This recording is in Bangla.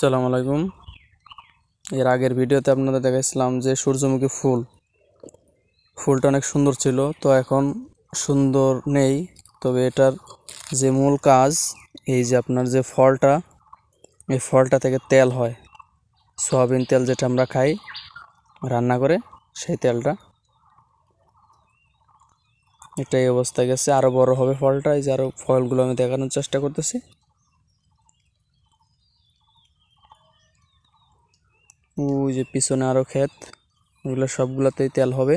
আসসালামু আলাইকুম। এর আগের ভিডিওতে আপনাদের দেখাইছিলাম যে সূর্যমুখী ফুলটা অনেক সুন্দর ছিল, তো এখন সুন্দর নেই। তবে এটার যে মূল কাজ, এই যে আপনার যে ফলটা, এই ফলটা থেকে তেল হয়, সয়াবিন তেল যেটা আমরা খাই রান্না করে, সেই তেলটা। এটাই অবস্থা গেছে, আরও বড় হবে ফলটা। এই যে আরও ফলগুলো আমি দেখানোর চেষ্টা করতেছি। ওই যে পিছনে আরও ক্ষেত, এগুলো সবগুলোতেই তেল হবে।